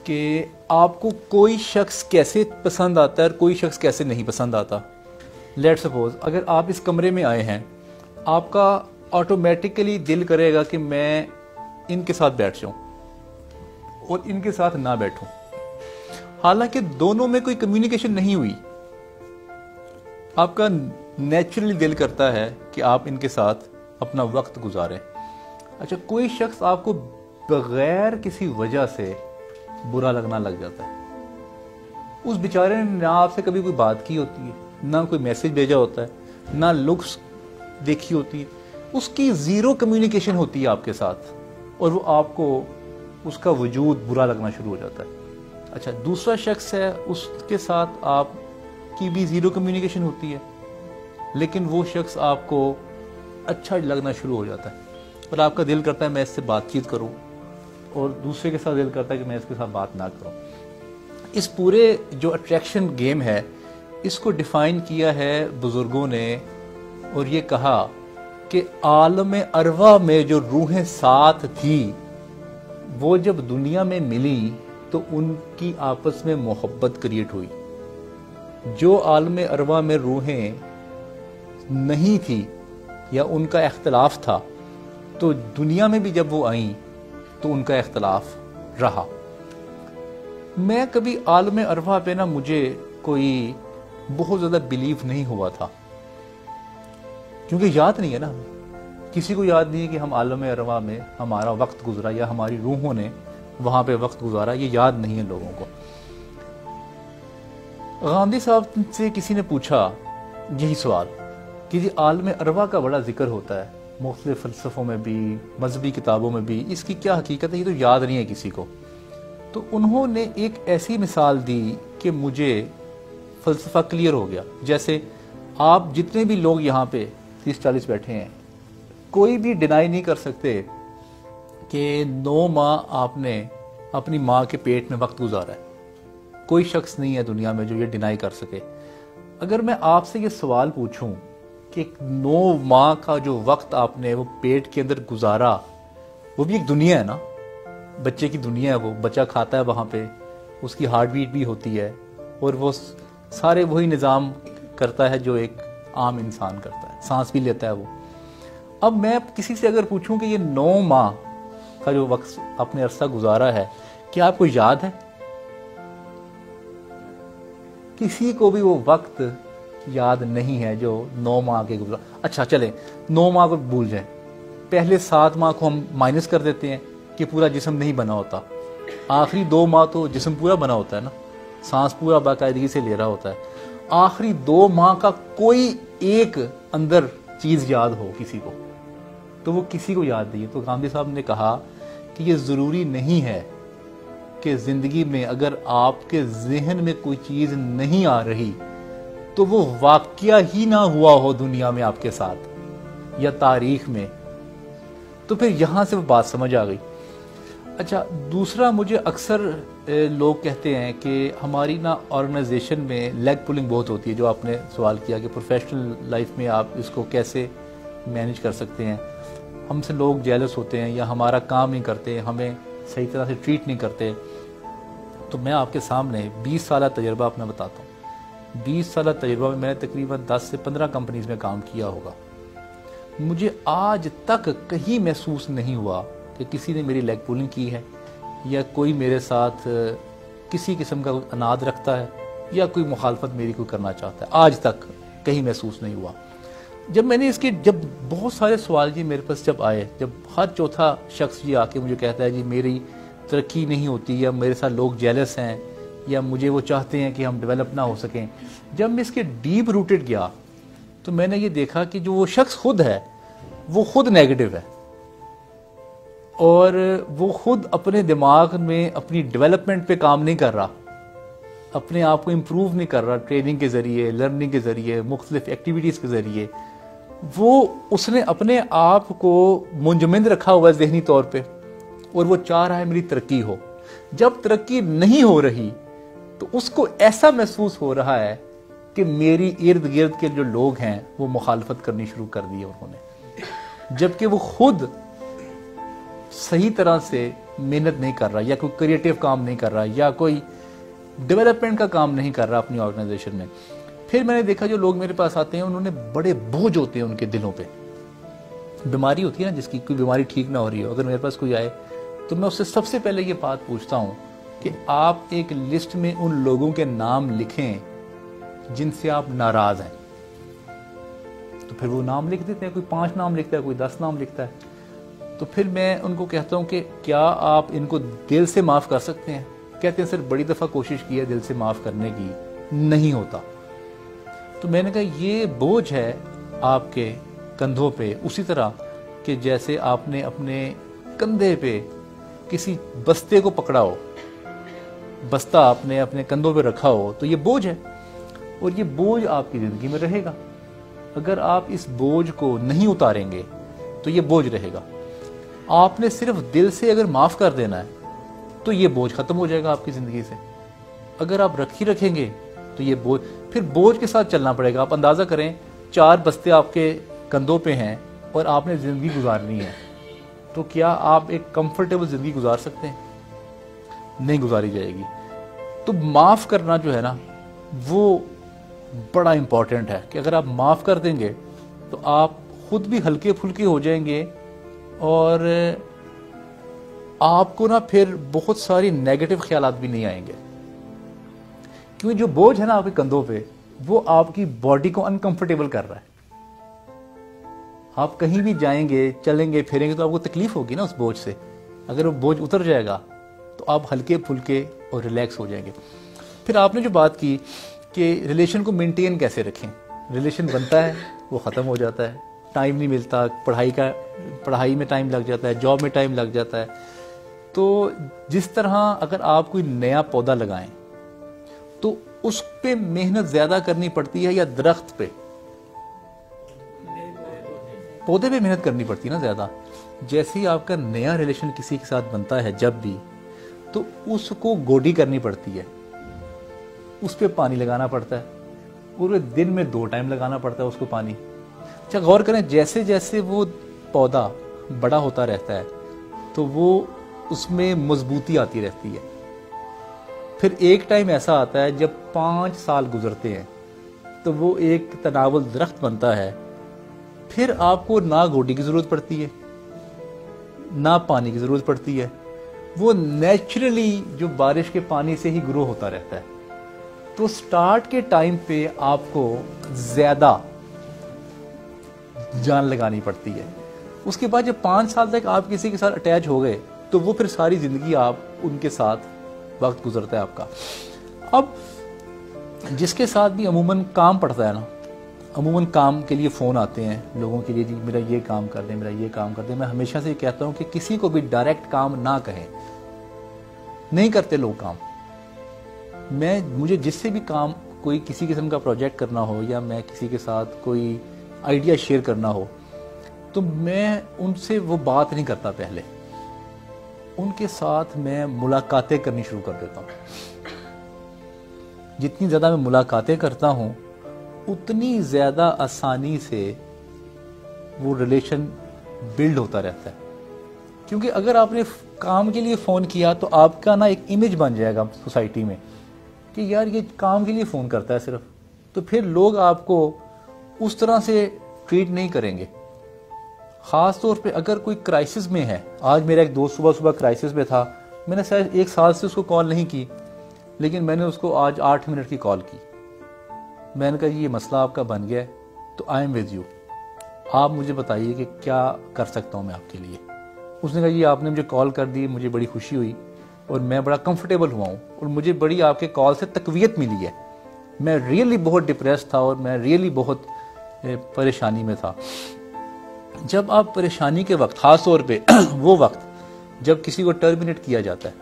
کہ آپ کو کوئی شخص کیسے پسند آتا ہے اور کوئی شخص کیسے نہیں پسند آتا. لیٹ سپوز اگر آپ اس کمرے میں آئے ہیں, آپ کا آٹومیٹیکلی دل کرے گا کہ میں ان کے ساتھ بیٹھ جاؤں اور ان کے ساتھ نہ بیٹھوں, حالانکہ دونوں میں کوئی کمیونیکیشن نہیں ہوئی. آپ کا نیچرلی دل کرتا ہے کہ آپ ان کے ساتھ اپنا وقت گزاریں. اچھا, کوئی شخص آپ کو بغیر کسی وجہ سے برا لگنا لگ جاتا ہے. اس بیچارے نے نہ آپ سے کبھی کوئی بات کی ہوتی ہے, نہ کوئی میسج بھیجا ہوتا ہے, نہ لکس دیکھی ہوتی ہے, اس کی زیرو کمیونیکیشن ہوتی ہے آپ کے ساتھ, اور وہ آپ کو اس کا وجود برا لگنا شروع ہو جاتا ہے. اچھا, دوسرا شخص ہے, اس کے ساتھ آپ کی بھی زیرو کمیونیکیشن ہوتی ہے, لیکن وہ شخص آپ کو اچھا لگنا شروع ہو جاتا ہے اور آپ کا دل کرتا ہے میں اس سے بات چیت کروں, اور دوسرے کے ساتھ دل کرتا ہے کہ میں اس کے ساتھ بات نہ کروں. اس پورے جو اٹریکشن گیم ہے, اس کو ڈیفائن کیا ہے بزرگوں نے, اور یہ کہا کہ عالم ارواح میں جو روحیں ساتھ تھی وہ جب دنیا میں ملی تو ان کی آپس میں محبت کریٹ ہوئی. جو عالم ارواح میں روحیں نہیں تھی یا ان کا اختلاف تھا, تو دنیا میں بھی جب وہ آئیں تو ان کا اختلاف رہا. میں کبھی عالم ارواح پہ نا مجھے کوئی بہت زیادہ بیلیف نہیں ہوا تھا, کیونکہ یاد نہیں ہے نا, کسی کو یاد نہیں ہے کہ ہم عالم ارواح میں ہمارا وقت گزرا یا ہماری روحوں نے وہاں پہ وقت گزارا, یہ یاد نہیں ہے لوگوں کو. غامدی صاحب سے کسی نے پوچھا یہی سوال کہ جی عالم ارواح کا بڑا ذکر ہوتا ہے مختلف فلسفوں میں بھی, مذہبی کتابوں میں بھی, اس کی کیا حقیقت ہے, یہ تو یاد نہیں ہے کسی کو. تو انہوں نے ایک ایسی مثال دی کہ مجھے فلسفہ کلیئر ہو گیا. جیسے آپ جتنے بھی لوگ یہاں پہ 30-40 بیٹھے ہیں, کوئی بھی ڈینائی نہیں کر سکتے کہ 9 ماہ آپ نے اپنی ماں کے پیٹ میں وقت گزارا ہے. کوئی شخص نہیں ہے دنیا میں جو یہ ڈینائی کر سکے. اگر میں آپ سے یہ سوال پوچھوں کہ 9 ماہ کا جو وقت آپ نے وہ پیٹ کے اندر گزارا, وہ بھی ایک دنیا ہے نا, بچے کی دنیا ہے, وہ بچہ کھاتا ہے وہاں پہ, اس کی ہارٹ بیٹ بھی ہوتی ہے, اور وہ سارے وہی نظام کرتا ہے جو ایک عام انسان کرتا ہے, سانس بھی لیتا ہے وہ. اب میں کسی سے اگر پوچھوں کہ یہ 9 ماہ کا جو وقت آپ نے عرصہ گزارا ہے, کیا آپ کو یاد ہے؟ کسی کو بھی وہ وقت یاد نہیں ہے جو 9 ماہ کے گزرا. اچھا چلیں 9 ماہ کو بھول جائیں, پہلے 7 ماہ کو ہم مائنس کر دیتے ہیں کہ پورا جسم نہیں بنا ہوتا, آخری 2 ماہ تو جسم پورا بنا ہوتا ہے نا, سانس پورا باقاعدگی سے لے رہا ہوتا ہے. آخری 2 ماہ کا کوئی ایک اندر چیز یاد ہو کسی کو, تو وہ کسی کو یاد نہیں ہے. تو غامدی صاحب نے کہا کہ یہ ضروری نہیں ہے کہ زندگی میں اگر آپ کے ذہن میں کوئی چیز نہیں آ رہی تو وہ واقعہ ہی نہ ہوا ہو دنیا میں آپ کے ساتھ یا تاریخ میں. تو پھر یہاں سے وہ بات سمجھ آ گئی. اچھا, دوسرا مجھے اکثر لوگ کہتے ہیں کہ ہماری نا آرگنائزیشن میں لیگ پولنگ بہت ہوتی ہے, جو آپ نے سوال کیا کہ پروفیشنل لائف میں آپ اس کو کیسے مینیج کر سکتے ہیں. ہم سے لوگ جیلس ہوتے ہیں یا ہمارا کام نہیں کرتے, ہمیں صحیح طرح سے ٹریٹ نہیں کرتے. تو میں آپ کے سامنے 20 سالہ تجربہ اپنا بتاتا ہوں. 20 سالہ تجربہ میں نے تقریباً 10 سے 15 کمپنیز میں کام کیا ہوگا. مجھے آج تک کہیں محسوس نہیں ہوا کہ کسی نے میری لیگ پولنگ کی ہے یا کوئی میرے ساتھ کسی قسم کا اناد رکھتا ہے یا کوئی مخالفت میری کوئی کرنا چاہتا ہے. آج تک کہیں محسوس نہیں ہوا. جب میں نے جب بہت سارے سوال جی میرے پاس جب آئے, جب ہر چوتھا شخص جی آ کے مجھے کہتا ہے جی میری ترقی نہیں ہوتی یا میرے ساتھ لوگ جیلس ہیں یا مجھے وہ چاہتے ہیں کہ ہم ڈیولپ نہ ہو سکیں, جب میں اس کے ڈیپ روٹڈ گیا تو میں نے یہ دیکھا کہ جو وہ شخص خود ہے وہ خود نیگیٹو ہے, اور وہ خود اپنے دماغ میں اپنی ڈیولپمنٹ پہ کام نہیں کر رہا, اپنے آپ کو امپروو نہیں کر رہا ٹریننگ کے ذریعے, لرننگ کے ذریعے, مختلف ایکٹیویٹیز کے ذریعے. اس نے اپنے آپ کو منجمد رکھا ہوا ہے ذہنی طور پہ, اور وہ چاہ رہا ہے میری ترقی ہو. جب ترقی نہیں ہو رہی تو اس کو ایسا محسوس ہو رہا ہے کہ میری ارد گرد کے جو لوگ ہیں وہ مخالفت کرنی شروع کر دی انہوں نے, جبکہ وہ خود صحیح طرح سے محنت نہیں کر رہا یا کوئی کریٹیو کام نہیں کر رہا یا کوئی ڈیولپمنٹ کا کام نہیں کر رہا اپنی آرگنائزیشن میں. پھر میں نے دیکھا جو لوگ میرے پاس آتے ہیں انہوں نے بڑے بوجھ ہوتے ہیں ان کے دلوں پہ. بیماری ہوتی ہے نا جس کی کوئی بیماری ٹھیک نہ ہو رہی ہو, اگر میرے پاس کوئی آئے تو میں اس سے سب سے پہلے یہ بات پوچھتا ہوں کہ آپ ایک لسٹ میں ان لوگوں کے نام لکھیں جن سے آپ ناراض ہیں. تو پھر وہ نام لکھ دیتے ہیں, کوئی 5 نام لکھتا ہے, کوئی 10 نام لکھتا ہے. تو پھر میں ان کو کہتا ہوں کہ کیا آپ ان کو دل سے معاف کر سکتے ہیں؟ کہتے ہیں سر بڑی دفعہ کوشش کی ہے دل سے معاف کرنے کی, نہیں ہوتا. تو میں نے کہا یہ بوجھ ہے آپ کے کندھوں پہ, اسی طرح کہ جیسے آپ نے اپنے کندھے پہ کسی بستے کو پکڑا ہو, بستہ آپ نے اپنے کندھوں پہ رکھا ہو, تو یہ بوجھ ہے اور یہ بوجھ آپ کی زندگی میں رہے گا. اگر آپ اس بوجھ کو نہیں اتاریں گے تو یہ بوجھ رہے گا. آپ نے صرف دل سے اگر معاف کر دینا ہے تو یہ بوجھ ختم ہو جائے گا آپ کی زندگی سے. اگر آپ رکھیں گے تو یہ بوجھ, پھر بوجھ کے ساتھ چلنا پڑے گا. آپ اندازہ کریں 4 بستے آپ کے کندھوں پہ ہیں اور آپ نے زندگی گزارنی ہے, تو کیا آپ ایک کمفرٹیبل زندگی گزار سکتے ہیں؟ نہیں گزاری جائے گی. تو معاف کرنا جو ہے نا وہ بڑا امپورٹنٹ ہے کہ اگر آپ معاف کر دیں گے تو آپ خود بھی ہلکے پھلکے ہو جائیں گے اور آپ کو نا پھر بہت ساری نیگیٹو خیالات بھی نہیں آئیں گے. کیونکہ جو بوجھ ہے نا آپ کے کندھوں پہ وہ آپ کی باڈی کو انکمفرٹیبل کر رہا ہے. آپ کہیں بھی جائیں گے, چلیں گے, پھریں گے تو آپ کو تکلیف ہوگی نا اس بوجھ سے. اگر وہ بوجھ اتر جائے گا تو آپ ہلکے پھلکے اور ریلیکس ہو جائیں گے. پھر آپ نے جو بات کی کہ ریلیشن کو مینٹین کیسے رکھیں, ریلیشن بنتا ہے وہ ختم ہو جاتا ہے, ٹائم نہیں ملتا, پڑھائی میں ٹائم لگ جاتا ہے, جاب میں ٹائم لگ جاتا ہے. تو جس طرح اگر آپ کوئی نیا پودا لگائیں تو اس پہ محنت زیادہ کرنی پڑتی ہے یا درخت پہ؟ پودے پہ محنت کرنی پڑتی ہے نا زیادہ. جیسے ہی آپ کا نیا ریلیشن کسی کے ساتھ بنتا ہے جب بھی, تو اس کو گوڈی کرنی پڑتی ہے, اس پہ پانی لگانا پڑتا ہے, پورے دن میں 2 ٹائم لگانا پڑتا ہے اس کو پانی. اچھا غور کریں, جیسے جیسے وہ پودا بڑا ہوتا رہتا ہے تو وہ اس میں مضبوطی آتی رہتی ہے. پھر ایک ٹائم ایسا آتا ہے جب 5 سال گزرتے ہیں تو وہ ایک تناول درخت بنتا ہے. پھر آپ کو نہ گوڈی کی ضرورت پڑتی ہے نہ پانی کی ضرورت پڑتی ہے, وہ نیچرلی جو بارش کے پانی سے ہی گرو ہوتا رہتا ہے. تو سٹارٹ کے ٹائم پہ آپ کو زیادہ جان لگانی پڑتی ہے. اس کے بعد جب 5 سال تک آپ کسی کے ساتھ اٹیچ ہو گئے تو وہ پھر ساری زندگی آپ ان کے ساتھ وقت گزرتا ہے آپ کا. اب جس کے ساتھ بھی عموماً کام پڑتا ہے نا, عموماً کام کے لیے فون آتے ہیں لوگوں کے لیے, جی میرا یہ کام کر دیں, میرا یہ کام کر دیں. میں ہمیشہ سے یہ کہتا ہوں کہ کسی کو بھی ڈائریکٹ کام نہ کہیں, نہیں کرتے لوگ کام. مجھے جس سے بھی کام, کوئی کسی قسم کا پروجیکٹ کرنا ہو یا میں کسی کے ساتھ کوئی آئیڈیا شیئر کرنا ہو تو میں ان سے وہ بات نہیں کرتا, پہلے ان کے ساتھ میں ملاقاتیں کرنی شروع کر دیتا ہوں. جتنی زیادہ میں ملاقاتیں کرتا ہوں اتنی زیادہ آسانی سے وہ ریلیشن بلڈ ہوتا رہتا ہے. کیونکہ اگر آپ نے کام کے لیے فون کیا تو آپ کا نا ایک امیج بن جائے گا سوسائٹی میں کہ یار یہ کام کے لیے فون کرتا ہے صرف, تو پھر لوگ آپ کو اس طرح سے ٹریٹ نہیں کریں گے. خاص طور پہ اگر کوئی کرائسس میں ہے. آج میرا ایک دوست صبح کرائسس میں تھا, میں نے شاید 1 سال سے اس کو کال نہیں کی, لیکن میں نے اس کو آج 8 منٹ کی کال کی. میں نے کہا یہ مسئلہ آپ کا بن گیا ہے تو آئی ایم ود یو, آپ مجھے بتائیے کہ کیا کر سکتا ہوں میں آپ کے لیے. اس نے کہا یہ آپ نے مجھے کال کر دی, مجھے بڑی خوشی ہوئی اور میں بڑا کمفرٹیبل ہوا ہوں اور مجھے بڑی آپ کے کال سے تقویت ملی ہے. میں ریئلی بہت ڈپریس تھا اور میں ریئلی بہت پریشانی میں تھا. جب آپ پریشانی کے وقت, خاص طور پہ وہ وقت جب کسی کو ٹرمینیٹ کیا جاتا ہے,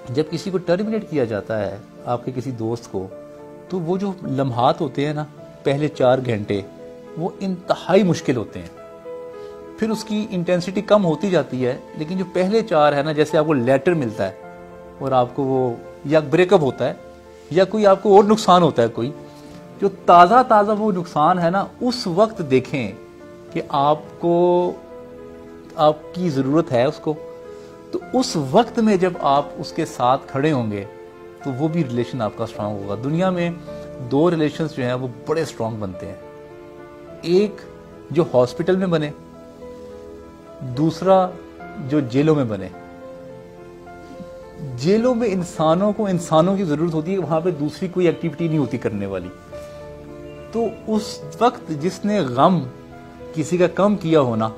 جب کسی کو ٹرمینیٹ کیا جاتا ہے آپ کے کسی دوست کو, تو وہ جو لمحات ہوتے ہیں نا, پہلے 4 گھنٹے وہ انتہائی مشکل ہوتے ہیں. پھر اس کی انٹینسٹی کم ہوتی جاتی ہے, لیکن جو پہلے 4 ہے نا, جیسے آپ کو لیٹر ملتا ہے اور آپ کو وہ یا بریک اپ ہوتا ہے یا کوئی آپ کو اور نقصان ہوتا ہے, کوئی جو تازہ وہ نقصان ہے نا, اس وقت دیکھیں کہ آپ کو آپ کی ضرورت ہے اس کو، تو اس وقت میں جب آپ اس کے ساتھ کھڑے ہوں گے تو وہ بھی ریلیشن آپ کا اسٹرانگ ہوگا۔ دنیا میں دو ریلیشنز جو ہیں وہ بڑے اسٹرانگ بنتے ہیں، ایک جو ہاسپٹل میں بنے، دوسرا جو جیلوں میں بنے۔ جیلوں میں انسانوں کو انسانوں کی ضرورت ہوتی ہے، وہاں پہ دوسری کوئی ایکٹیویٹی نہیں ہوتی کرنے والی، تو اس وقت جس نے غم کسی کا کم کیا ہونا